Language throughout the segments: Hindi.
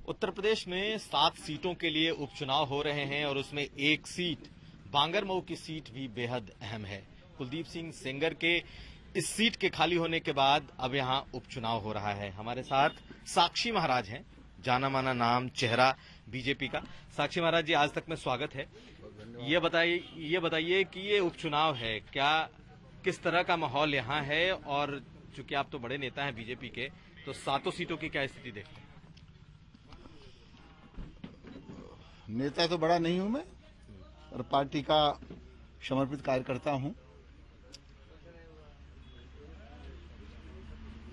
उत्तर प्रदेश में 7 सीटों के लिए उपचुनाव हो रहे हैं और उसमें एक सीट बांगरमऊ की सीट भी बेहद अहम है। कुलदीप सिंह सेंगर के इस सीट के खाली होने के बाद अब यहां उपचुनाव हो रहा है। हमारे साथ साक्षी महाराज हैं, जाना माना नाम चेहरा बीजेपी का। साक्षी महाराज जी, आज तक में स्वागत है। ये बताइए कि ये उपचुनाव है, क्या किस तरह का माहौल यहाँ है, और चूंकि आप तो बड़े नेता हैं बीजेपी के, तो 7 सीटों की क्या स्थिति देखते हैं? नेता तो बड़ा नहीं हूं मैं, और पार्टी का समर्पित कार्यकर्ता हूं।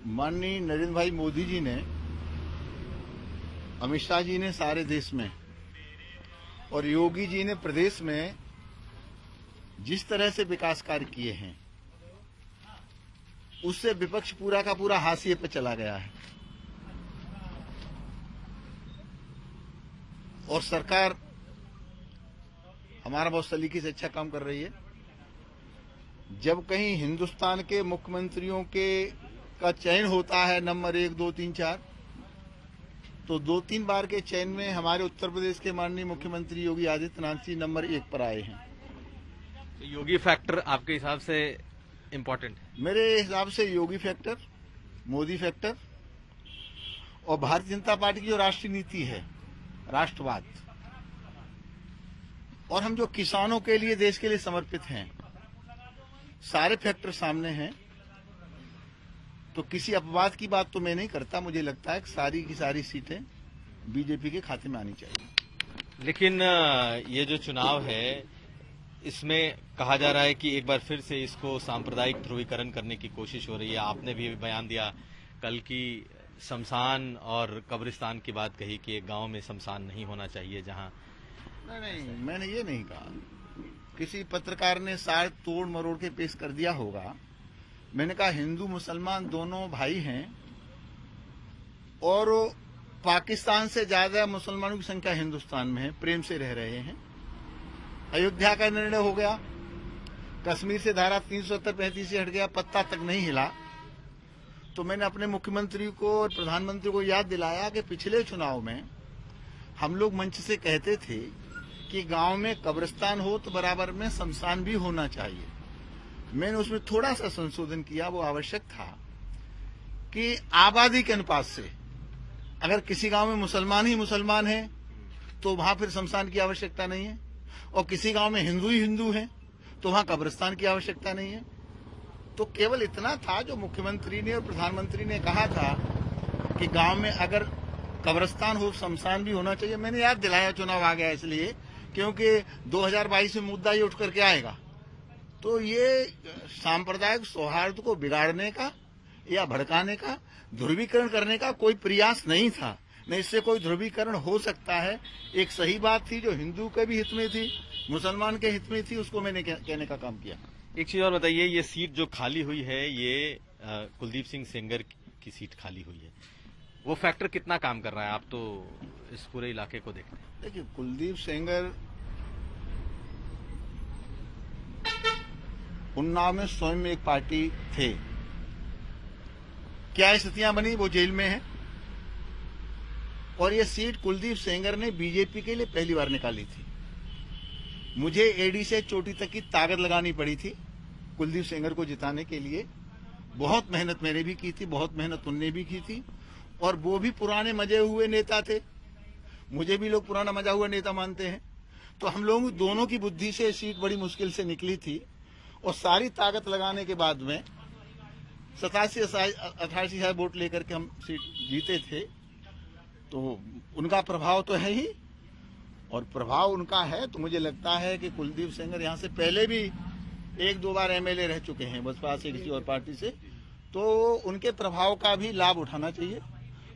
माननीय नरेंद्र भाई मोदी जी ने, अमित शाह जी ने सारे देश में और योगी जी ने प्रदेश में जिस तरह से विकास कार्य किए हैं, उससे विपक्ष पूरा का पूरा हाशिए पर चला गया है और सरकार हमारा बहुत सलीके से अच्छा काम कर रही है। जब कहीं हिंदुस्तान के मुख्यमंत्रियों का चयन होता है नंबर 1, 2, 3, 4, तो 2-3 बार के चयन में हमारे उत्तर प्रदेश के माननीय मुख्यमंत्री योगी आदित्यनाथ जी नंबर 1 पर आए हैं। तो योगी फैक्टर आपके हिसाब से इम्पोर्टेंट है? मेरे हिसाब से योगी फैक्टर, मोदी फैक्टर और भारतीय जनता पार्टी की जो राष्ट्रीय नीति है, राष्ट्रवाद, और हम जो किसानों के लिए, देश के लिए समर्पित हैं, सारे फैक्टर सामने हैं। तो किसी अपवाद की बात तो मैं नहीं करता। मुझे लगता है कि सारी की सारी सीटें बीजेपी के खाते में आनी चाहिए। लेकिन ये जो चुनाव है, इसमें कहा जा रहा है कि एक बार फिर से इसको सांप्रदायिक ध्रुवीकरण करने की कोशिश हो रही है। आपने भी बयान दिया कल की शमशान और कब्रिस्तान की बात कही कि एक गांव में शमशान नहीं होना चाहिए जहां। नहीं, मैंने ये नहीं कहा। किसी पत्रकार ने शायद तोड़ मरोड़ के पेश कर दिया होगा। मैंने कहा हिंदू मुसलमान दोनों भाई हैं और पाकिस्तान से ज्यादा मुसलमानों की संख्या हिंदुस्तान में है, प्रेम से रह रहे हैं। अयोध्या का निर्णय हो गया, कश्मीर से धारा 370-35 से हट गया, पत्ता तक नहीं हिला। तो मैंने अपने मुख्यमंत्री को और प्रधानमंत्री को याद दिलाया कि पिछले चुनाव में हम लोग मंच से कहते थे कि गांव में कब्रिस्तान हो तो बराबर में शमशान भी होना चाहिए। मैंने उसमें थोड़ा सा संशोधन किया। वो आवश्यक था कि आबादी के अनुपात से अगर किसी गांव में मुसलमान ही मुसलमान है तो वहां फिर शमशान की आवश्यकता नहीं है, और किसी गांव में हिंदू ही हिंदू है तो वहां कब्रिस्तान की आवश्यकता नहीं है। तो केवल इतना था जो मुख्यमंत्री ने और प्रधानमंत्री ने कहा था कि गांव में अगर कब्रिस्तान हो, शमशान भी होना चाहिए। मैंने याद दिलाया, चुनाव आ गया इसलिए, क्योंकि 2022 में मुद्दा ये उठ करके आएगा। तो ये सांप्रदायिक सौहार्द को बिगाड़ने का या भड़काने का, ध्रुवीकरण करने का कोई प्रयास नहीं था। न इससे कोई ध्रुवीकरण हो सकता है। एक सही बात थी जो हिंदू के भी हित में थी, मुसलमान के हित में थी, उसको मैंने कहने का काम किया। एक चीज और बताइए, ये सीट जो खाली हुई है, ये कुलदीप सिंह सेंगर की सीट खाली हुई है, वो फैक्टर कितना काम कर रहा है? आप तो इस पूरे इलाके को देखते हैं। देखिए, कुलदीप सेंगर उन्नाव में स्वयं में एक पार्टी थे। क्या स्थितियां बनी? वो जेल में है और ये सीट कुलदीप सेंगर ने बीजेपी के लिए पहली बार निकाली थी। मुझे एडी से चोटी तक की ताकत लगानी पड़ी थी कुलदीप सेंगर को जिताने के लिए। बहुत मेहनत मैंने भी की थी, बहुत मेहनत उनने भी की थी, और वो भी पुराने मजे हुए नेता थे। मुझे भी लोग पुराना मजा हुआ नेता मानते हैं। तो हम लोगों दोनों की बुद्धि से सीट बड़ी मुश्किल से निकली थी, और सारी ताकत लगाने के बाद में 87-88 हजार वोट लेकर के हम सीट जीते थे। तो उनका प्रभाव तो है ही, और प्रभाव उनका है तो मुझे लगता है कि कुलदीप सेंगर यहाँ से पहले भी 1-2 बार एमएलए रह चुके हैं, बसपा से किसी और पार्टी से। तो उनके प्रभाव का भी लाभ उठाना चाहिए,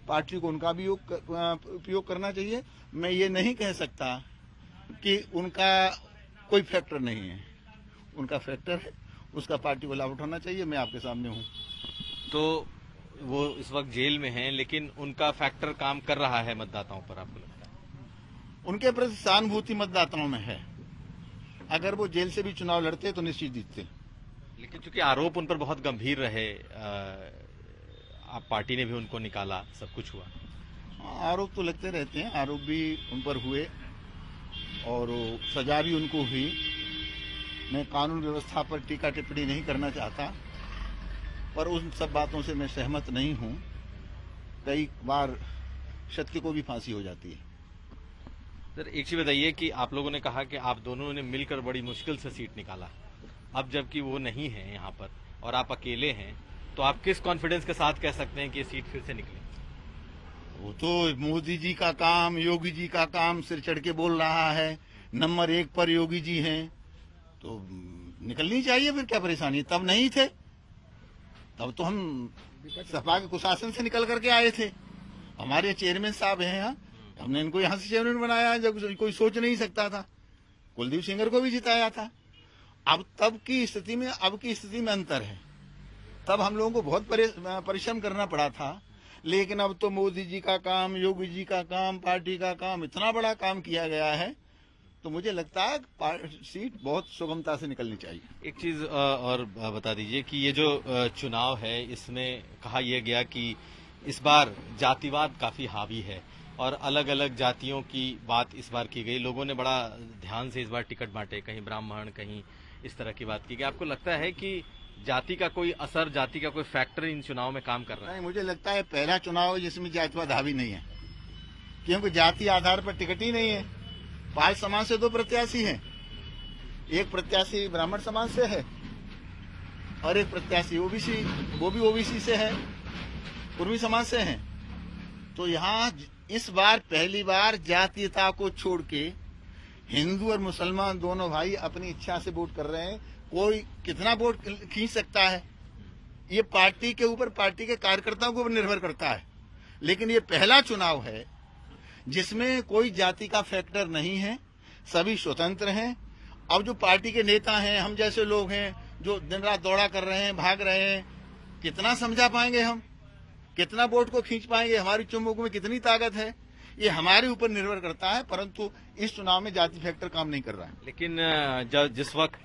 पार्टी को उनका भी उपयोग करना चाहिए। मैं ये नहीं कह सकता कि उनका कोई फैक्टर नहीं है, उनका फैक्टर है, उसका पार्टी को लाभ उठाना चाहिए। मैं आपके सामने हूँ। तो वो इस वक्त जेल में हैं, लेकिन उनका फैक्टर काम कर रहा है मतदाताओं पर, आपको लगता है? उनके प्रति सहानुभूति मतदाताओं में है। अगर वो जेल से भी चुनाव लड़ते तो निश्चित जीतते। लेकिन चूंकि आरोप उन पर बहुत गंभीर रहे, आप पार्टी ने भी उनको निकाला, सब कुछ हुआ, आरोप तो लगते रहते हैं, आरोप भी उन पर हुए और सजा भी उनको हुई। मैं कानून व्यवस्था पर टीका टिप्पणी नहीं करना चाहता, पर उन सब बातों से मैं सहमत नहीं हूं। कई बार सत्य को भी फांसी हो जाती है। सर एक चीज बताइए कि आप लोगों ने कहा कि आप दोनों ने मिलकर बड़ी मुश्किल से सीट निकाला, अब जबकि वो नहीं है यहाँ पर और आप अकेले हैं, तो आप किस कॉन्फिडेंस के साथ कह सकते हैं कि ये सीट फिर से निकले? वो तो मोदी जी का काम, योगी जी का काम सिर चढ़ के बोल रहा है, नंबर 1 पर योगी जी हैं, तो निकलनी चाहिए। फिर क्या परेशानी? तब नहीं थे, तब तो हम सपा के कुशासन से निकल करके आए थे। हमारे चेयरमैन साहब हैं यहाँ, हमने इनको यहाँ से चेयरमैन बनाया जब कोई सोच नहीं सकता था। कुलदीप सेंगर को भी जिताया था। अब तब की स्थिति में अब की स्थिति में अंतर है। तब हम लोगों को बहुत परिश्रम करना पड़ा था, लेकिन अब तो मोदी जी का काम, योगी जी का काम, पार्टी का काम, इतना बड़ा काम किया गया है, तो मुझे लगता है सीट बहुत सुगमता से निकलनी चाहिए। एक चीज और बता दीजिए कि ये जो चुनाव है, इसमें कहा यह गया कि इस बार जातिवाद काफी हावी है और अलग अलग जातियों की बात इस बार की गई। लोगों ने बड़ा ध्यान से इस बार टिकट बांटे, कहीं ब्राह्मण, कहीं इस तरह की बात की गई। आपको लगता है कि जाति का कोई असर, जाति का कोई फैक्टर इन चुनाव में काम कर रहा है? नहीं, मुझे लगता है पहला चुनाव है जिसमें जातिवाद हावी नहीं है, क्योंकि जाति आधार पर टिकट ही नहीं है। पाल समाज से 2 प्रत्याशी हैं, एक प्रत्याशी ब्राह्मण समाज से है और एक प्रत्याशी ओबीसी, वो भी ओबीसी से है, कुर्मी समाज से है। तो यहाँ इस बार पहली बार जातीयता को छोड़ के हिंदू और मुसलमान दोनों भाई अपनी इच्छा से वोट कर रहे हैं। कोई कितना वोट खींच सकता है, ये पार्टी के ऊपर, पार्टी के कार्यकर्ताओं के ऊपर निर्भर करता है। लेकिन ये पहला चुनाव है जिसमें कोई जाति का फैक्टर नहीं है, सभी स्वतंत्र हैं। अब जो पार्टी के नेता हैं, हम जैसे लोग हैं जो दिन रात दौड़ा कर रहे हैं, भाग रहे हैं, कितना समझा पाएंगे हम, कितना वोट को खींच पाएंगे, हमारी चुम्बक में कितनी ताकत है, ये हमारे ऊपर निर्भर करता है। परंतु इस चुनाव में जाति फैक्टर काम नहीं कर रहा है। लेकिन जिस वक्त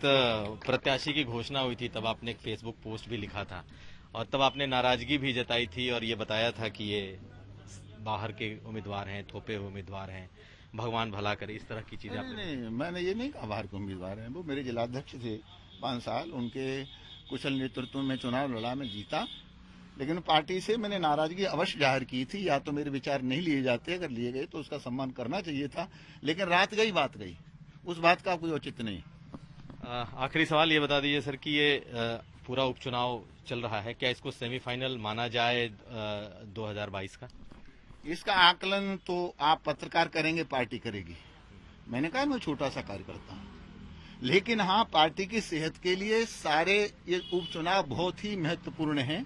प्रत्याशी की घोषणा हुई थी, तब आपने एक फेसबुक पोस्ट भी लिखा था और तब आपने नाराजगी भी जताई थी और ये बताया था कि ये बाहर के उम्मीदवार हैं, थोपे हुए उम्मीदवार हैं, भगवान भला करे, इस तरह की चीजें आपने? नहीं, मैंने ये नहीं कहा बाहर के उम्मीदवार हैं। वो मेरे जिलाध्यक्ष थे 5 साल, उनके कुशल नेतृत्व में चुनाव लड़ा, मैं जीता। लेकिन पार्टी से मैंने नाराजगी अवश्य जाहिर की थी। या तो मेरे विचार नहीं लिए जाते, अगर लिए गए तो उसका सम्मान करना चाहिए था, लेकिन रात गई बात गई, उस बात का कोई औचित्य नहीं। आखिरी सवाल ये बता दीजिए सर कि ये पूरा उपचुनाव चल रहा है, क्या इसको सेमीफाइनल माना जाए 2022 का? इसका आकलन तो आप पत्रकार करेंगे, पार्टी करेगी। मैंने कहा मैं छोटा सा कार्यकर्ता हूं, लेकिन हाँ, पार्टी की सेहत के लिए सारे ये उपचुनाव बहुत ही महत्वपूर्ण हैं।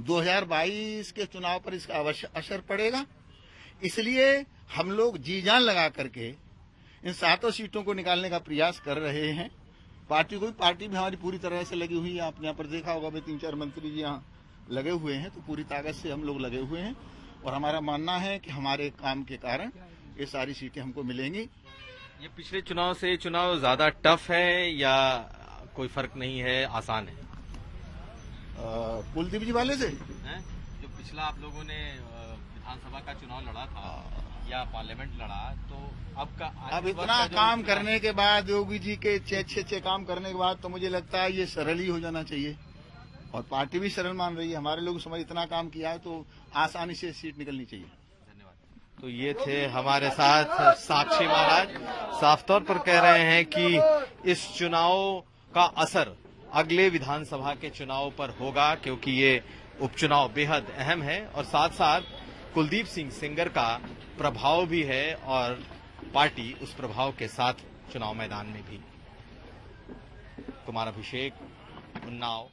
2022 के चुनाव पर इसका अवश्य असर पड़ेगा, इसलिए हम लोग जी जान लगा करके इन 7 सीटों को निकालने का प्रयास कर रहे हैं। पार्टी भी हमारी पूरी तरह से लगी हुई है। आपने यहाँ पर देखा होगा, 3-4 मंत्री जी यहाँ लगे हुए हैं, तो पूरी ताकत से हम लोग लगे हुए हैं और हमारा मानना है कि हमारे काम के कारण ये सारी सीटें हमको मिलेंगी। ये पिछले चुनाव से चुनाव ज्यादा टफ है या कोई फर्क नहीं है, आसान है? कुलदीप जी वाले से जो पिछला आप लोगों ने विधानसभा का चुनाव लड़ा था या पार्लियामेंट लड़ा, तो अब इतना काम करने के बाद, योगी जी के 6 काम करने के बाद, तो मुझे लगता है ये सरल ही हो जाना चाहिए और पार्टी भी सरल मान रही है। हमारे लोग समझ इतना काम किया है तो आसानी से सीट निकलनी चाहिए। धन्यवाद। तो ये थे हमारे साथ साक्षी महाराज, साफ तौर पर कह रहे हैं कि इस चुनाव का असर अगले विधानसभा के चुनाव पर होगा, क्योंकि ये उपचुनाव बेहद अहम है और साथ साथ कुलदीप सिंह सेंगर का प्रभाव भी है और पार्टी उस प्रभाव के साथ चुनाव मैदान में भी। कुमार अभिषेक, उन्नाव।